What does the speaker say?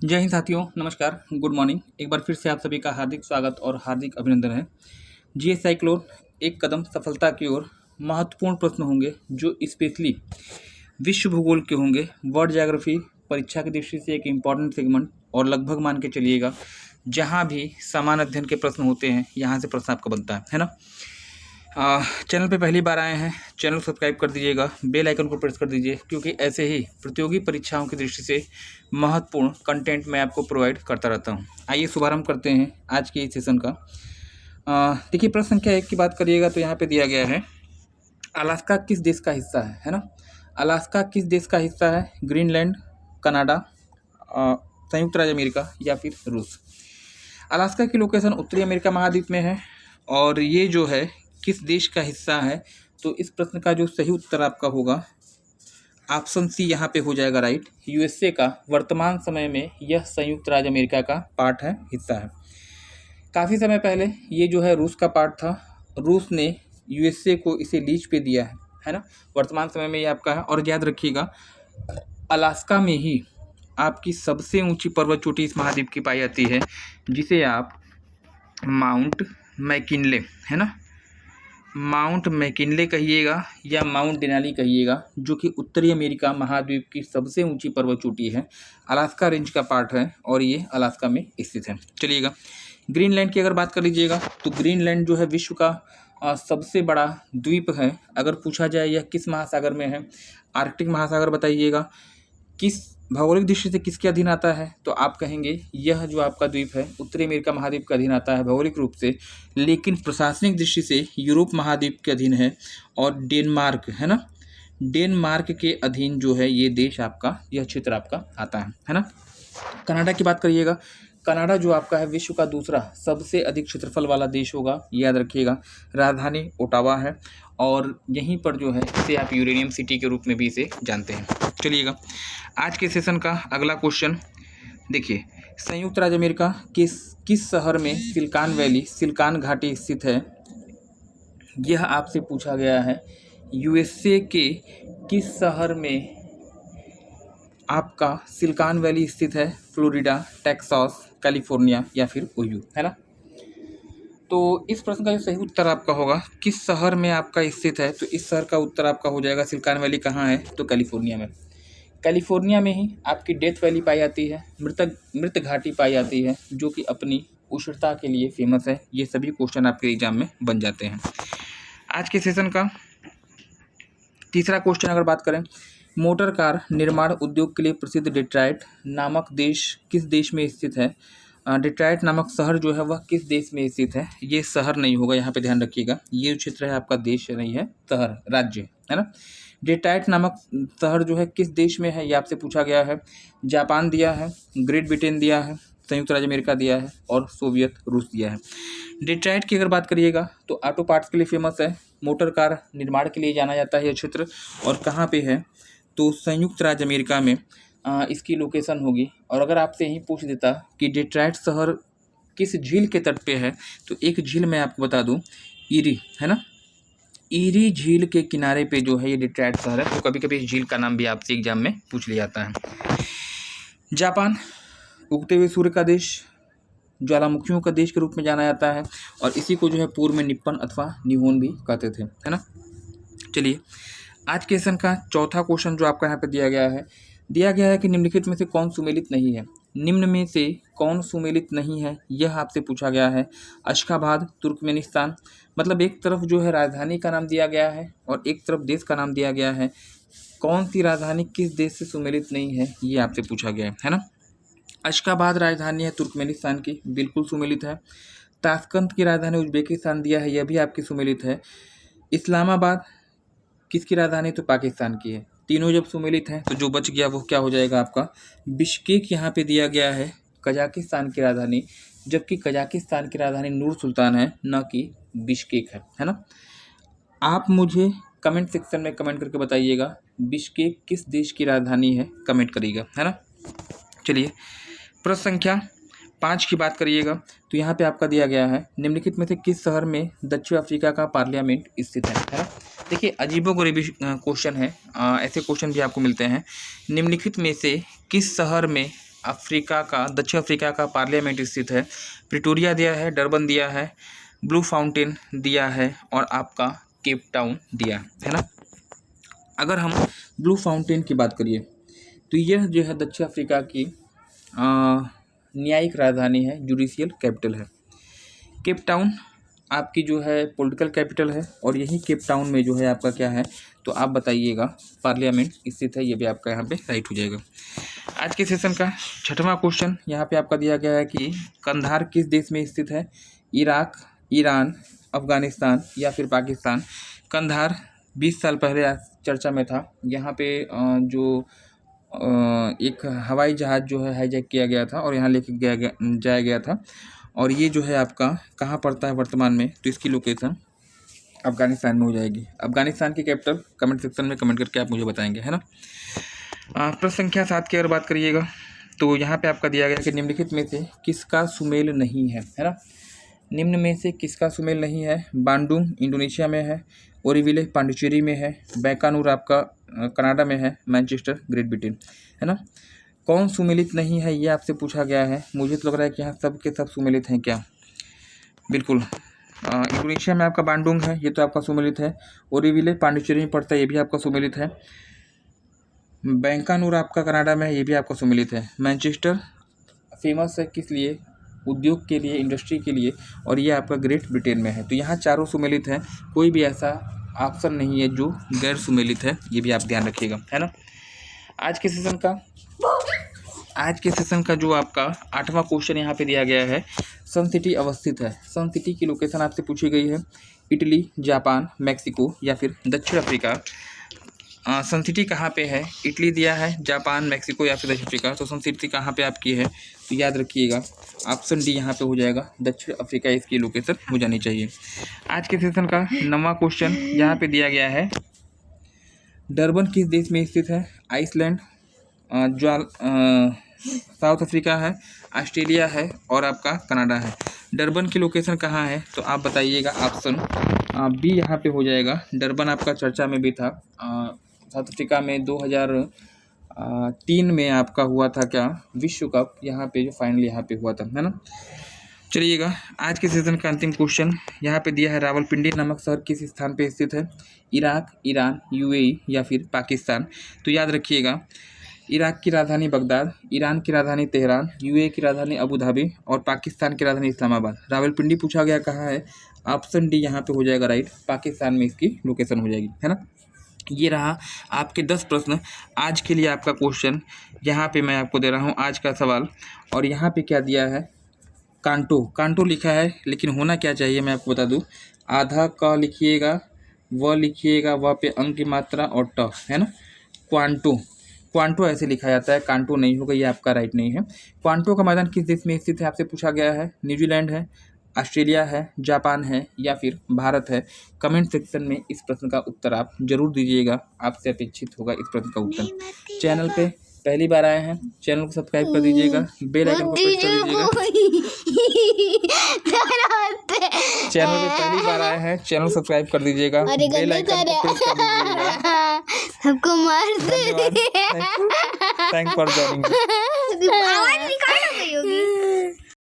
जय हिंद साथियों, नमस्कार, गुड मॉर्निंग। एक बार फिर से आप सभी का हार्दिक स्वागत और हार्दिक अभिनंदन है। जीएस साइक्लोन एक कदम सफलता की ओर। महत्वपूर्ण प्रश्न होंगे जो स्पेशली विश्व भूगोल के होंगे। वर्ल्ड ज्योग्राफी परीक्षा की दृष्टि से एक इम्पॉर्टेंट सेगमेंट, और लगभग मान के चलिएगा जहाँ भी समान अध्ययन के प्रश्न होते हैं यहाँ से प्रश्न आपका बनता है ना। चैनल पे पहली बार आए हैं, चैनल सब्सक्राइब कर दीजिएगा, बेल आइकन को प्रेस कर दीजिए, क्योंकि ऐसे ही प्रतियोगी परीक्षाओं की दृष्टि से महत्वपूर्ण कंटेंट मैं आपको प्रोवाइड करता रहता हूं। आइए शुभारंभ करते हैं आज के इस सेशन का। देखिए, प्रश्न संख्या 1 की बात करिएगा तो यहाँ पे दिया गया है, अलास्का किस देश का हिस्सा है ना। अलास्का किस देश का हिस्सा है? ग्रीनलैंड, कनाडा, संयुक्त राज्य अमेरिका या फिर रूस। अलास्का की लोकेशन उत्तरी अमेरिका महाद्वीप में है, और ये जो है किस देश का हिस्सा है, तो इस प्रश्न का जो सही उत्तर आपका होगा ऑप्शन सी यहाँ पे हो जाएगा राइट। यूएसए का वर्तमान समय में यह संयुक्त राज्य अमेरिका का पार्ट है, हिस्सा है। काफ़ी समय पहले ये जो है रूस का पार्ट था। रूस ने यूएसए को इसे लीज पे दिया है ना। वर्तमान समय में ये आपका है। और याद रखिएगा, अलास्का में ही आपकी सबसे ऊंची पर्वत चोटी इस महाद्वीप की पाई जाती है, जिसे आप माउंट मैकिनले है ना, माउंट मैकिनले कहिएगा या माउंट डेनाली कहिएगा, जो कि उत्तरी अमेरिका महाद्वीप की सबसे ऊंची पर्वत चोटी है। अलास्का रेंज का पार्ट है और ये अलास्का में स्थित है। चलिएगा, ग्रीनलैंड की अगर बात कर लीजिएगा तो ग्रीनलैंड जो है विश्व का सबसे बड़ा द्वीप है। अगर पूछा जाए यह किस महासागर में है, आर्कटिक महासागर बताइएगा। किस भौगोलिक दृष्टि से किसके अधीन आता है, तो आप कहेंगे यह जो आपका द्वीप है उत्तरी अमेरिका महाद्वीप के अधीन आता है भौगोलिक रूप से, लेकिन प्रशासनिक दृष्टि से यूरोप महाद्वीप के अधीन है। और डेनमार्क है ना, डेनमार्क के अधीन जो है ये देश आपका, यह क्षेत्र आपका आता है ना। कनाडा की बात करिएगा, कनाडा जो आपका है विश्व का दूसरा सबसे अधिक क्षेत्रफल वाला देश होगा, याद रखिएगा। राजधानी ओटावा है, और यहीं पर जो है इसे आप यूरेनियम सिटी के रूप में भी इसे जानते हैं। चलिएगा, आज के सेशन का अगला क्वेश्चन देखिए, संयुक्त राज्य अमेरिका किस शहर में सिलिकॉन वैली, सिलिकॉन घाटी स्थित है? यह आपसे पूछा गया है। यूएसए के किस शहर में आपका सिलिकॉन वैली स्थित है? फ्लोरिडा, टेक्सास, कैलिफोर्निया या फिर ओयू, है ना। तो इस प्रश्न का जो सही उत्तर आपका होगा किस शहर में आपका स्थित है, तो इस शहर का उत्तर आपका हो जाएगा सिलिकॉन वैली। कहाँ है? तो कैलिफोर्निया में। कैलिफोर्निया में ही आपकी डेथ वैली पाई जाती है, मृत घाटी पाई जाती है, जो कि अपनी उष्णता के लिए फेमस है। ये सभी क्वेश्चन आपके एग्जाम में बन जाते हैं। आज के सेशन का तीसरा क्वेश्चन अगर बात करें, मोटर कार निर्माण उद्योग के लिए प्रसिद्ध डेट्रॉइट नामक देश किस देश में स्थित है? डेट्रॉइट नामक शहर जो है वह किस देश में स्थित है? ये शहर नहीं होगा, यहाँ पे ध्यान रखिएगा। ये जो क्षेत्र है आपका देश नहीं है, शहर, राज्य है ना। डेट्रॉइट नामक शहर जो है किस देश में है, ये आपसे पूछा गया है। जापान दिया है, ग्रेट ब्रिटेन दिया है, संयुक्त राज्य अमेरिका दिया है, और सोवियत रूस दिया है। डेट्रॉइट की अगर बात करिएगा तो ऑटो पार्ट्स के लिए फेमस है, मोटर कार निर्माण के लिए जाना जाता है यह क्षेत्र। और कहाँ पे है? तो संयुक्त राज्य अमेरिका में इसकी लोकेशन होगी। और अगर आपसे यही पूछ देता कि डेट्रॉइट शहर किस झील के तट पे है, तो एक झील मैं आपको बता दूं, ईरी है ना। ईरी झील के किनारे पे जो है ये डेट्रॉइट शहर है। तो कभी कभी इस झील का नाम भी आपसे एग्जाम में पूछ लिया जाता है। जापान उगते हुए सूर्य का देश, ज्वालामुखियों का देश के रूप में जाना जाता है, और इसी को जो है पूर्व में निप्पन अथवा निहोन भी कहते थे, है ना। चलिए, आज के सेशन का चौथा क्वेश्चन जो आपका यहाँ पे दिया गया है कि निम्नलिखित में से कौन सुमेलित नहीं है? निम्न में से कौन सुमेलित नहीं है, यह आपसे पूछा गया है। अशखाबाद, तुर्कमेनिस्तान, मतलब एक तरफ जो है राजधानी का नाम दिया गया है और एक तरफ देश का नाम दिया गया है। कौन सी राजधानी किस देश से सुमेलित नहीं है, ये आपसे पूछा गया है ना। अशखाबाद राजधानी है तुर्कमेनिस्तान की, बिल्कुल सुमेलित है। ताशकंद की राजधानी उज्बेकिस्तान दिया है, यह भी आपकी सुमेलित है। इस्लामाबाद किसकी राजधानी? तो पाकिस्तान की है। तीनों जब सुमेलित हैं तो जो बच गया वो क्या हो जाएगा आपका? बिश्केक यहाँ पे दिया गया है, कजाकिस्तान की राजधानी, जबकि कजाकिस्तान की राजधानी नूर सुल्तान है, न कि बिश्केक है ना। आप मुझे कमेंट सेक्शन में कमेंट करके बताइएगा बिश्केक किस देश की राजधानी है, कमेंट करिएगा, है ना। चलिए, प्रश्न संख्या 5 की बात करिएगा तो यहाँ पे आपका दिया गया है, निम्नलिखित में से किस शहर में दक्षिण अफ्रीका का पार्लियामेंट स्थित है ना। देखिए, अजीबोगरीब क्वेश्चन है, ऐसे क्वेश्चन भी आपको मिलते हैं। निम्नलिखित में से किस शहर में अफ्रीका का, दक्षिण अफ्रीका का पार्लियामेंट स्थित है? प्रिटोरिया दिया है, डरबन दिया है, ब्लू फाउंटेन दिया है और आपका केप टाउन दिया है ना। अगर हम ब्लू फाउंटेन की बात करिए तो यह जो है दक्षिण अफ्रीका की न्यायिक राजधानी है, जुडिशियल कैपिटल है। केप टाउन आपकी जो है पॉलिटिकल कैपिटल है और यही केप टाउन में जो है आपका क्या है, तो आप बताइएगा पार्लियामेंट स्थित है। ये भी आपका यहाँ पे राइट हो जाएगा। आज के सेशन का 6वां क्वेश्चन यहाँ पे आपका दिया गया है कि कंधार किस देश में स्थित है? इराक, ईरान, अफगानिस्तान या फिर पाकिस्तान। कंधार 20 साल पहले चर्चा में था। यहाँ पे जो एक हवाई जहाज़ जो है हाईजैक किया गया था और यहाँ लेके जाया गया था। और ये जो है आपका कहाँ पड़ता है वर्तमान में, तो इसकी लोकेशन अफगानिस्तान में हो जाएगी। अफगानिस्तान की कैपिटल कमेंट सेक्शन में कमेंट करके आप मुझे बताएंगे, है ना। प्रश्न संख्या 7 की अगर बात करिएगा तो यहाँ पे आपका दिया गया कि निम्नलिखित में से किसका सुमेल नहीं है ना। निम्न में से किसका सुमेल नहीं है? बांडुंग इंडोनेशिया में है, ओरीविले पांडिचेरी में है, बैकानूर आपका कनाडा में है, मैनचेस्टर ग्रेट ब्रिटेन, है ना। कौन सुमेलित नहीं है ये आपसे पूछा गया है। मुझे तो लग रहा है कि यहाँ सब के सब सुमेलित हैं क्या? बिल्कुल। इंडोनेशिया में आपका बांडुंग है, ये तो आपका सुमेलित है। ओरीविले पांडिचेरी में पड़ता है, ये भी आपका सुमेलित है। बैकानूर आपका कनाडा में है, ये भी आपका सुमेलित है। मैनचेस्टर फेमस है किस लिए? उद्योग के लिए, इंडस्ट्री के लिए, और ये आपका ग्रेट ब्रिटेन में है। तो यहाँ चारों सुमेलित हैं, कोई भी ऐसा ऑप्शन नहीं है जो गैर सुमेलित है, ये भी आप ध्यान रखिएगा, है ना। आज के सेशन का जो आपका 8वां क्वेश्चन यहाँ पे दिया गया है, सन सिटी अवस्थित है। सन सिटी की लोकेशन आपसे पूछी गई है। इटली, जापान, मैक्सिको या फिर दक्षिण अफ्रीका। सन सिटी कहाँ पे है? इटली दिया है, जापान, मैक्सिको या फिर दक्षिण अफ्रीका। तो सन सिटी कहाँ पे आपकी है, तो याद रखिएगा ऑप्शन डी यहाँ पे हो जाएगा, दक्षिण अफ्रीका इसकी लोकेशन हो जानी चाहिए। आज के सेशन का 9वां क्वेश्चन यहाँ पे दिया गया है, डरबन किस देश में स्थित है? आइसलैंड, साउथ अफ्रीका है, ऑस्ट्रेलिया है और आपका कनाडा है। डरबन की लोकेशन कहाँ है, तो आप बताइएगा। ऑप्शन बी यहाँ पे हो जाएगा। डरबन आपका चर्चा में भी था। साउथ अफ्रीका में 2003 में आपका हुआ था क्या, विश्व कप, यहाँ पे जो फाइनल यहाँ पे हुआ था, है ना। चलिएगा आज के सेशन का अंतिम क्वेश्चन यहाँ पे दिया है, रावलपिंडी नामक शहर किस स्थान पे स्थित है? इराक, ईरान, यूएई या फिर पाकिस्तान। तो याद रखिएगा, इराक की राजधानी बगदाद, ईरान की राजधानी तेहरान, यूएई की राजधानी अबू धाबी और पाकिस्तान की राजधानी इस्लामाबाद। रावलपिंडी पूछा गया कहाँ है, ऑप्शन डी यहाँ पे हो जाएगा राइट, पाकिस्तान में इसकी लोकेशन हो जाएगी, है ना। ये रहा आपके 10 प्रश्न। आज के लिए आपका क्वेश्चन यहाँ पे मैं आपको दे रहा हूँ आज का सवाल। और यहाँ पे क्या दिया है, कांटो लिखा है, लेकिन होना क्या चाहिए मैं आपको बता दूँ, आधा क लिखिएगा, व लिखिएगा, व पे अंक की मात्रा और ट, है ना। क्वांटो ऐसे लिखा जाता है, कांटो नहीं होगा, ये आपका राइट नहीं है। क्वांटो का मैदान किस देश में स्थित है आपसे पूछा गया है? न्यूजीलैंड है, ऑस्ट्रेलिया है, जापान है या फिर भारत है। कमेंट सेक्शन में इस प्रश्न का उत्तर आप जरूर दीजिएगा, आपसे अपेक्षित होगा इस प्रश्न का उत्तर। चैनल पे पहली बार आए हैं, चैनल को सब्सक्राइब कर दीजिएगा, बेल आइकन को प्रेस कर दीजिएगा। चैनल पे पहली बार आए हैं, चैनल सब्सक्राइब कर दीजिएगा, बेल आइकन को प्रेस कर दीजिएगा। सबको मार दे। Thank for joining.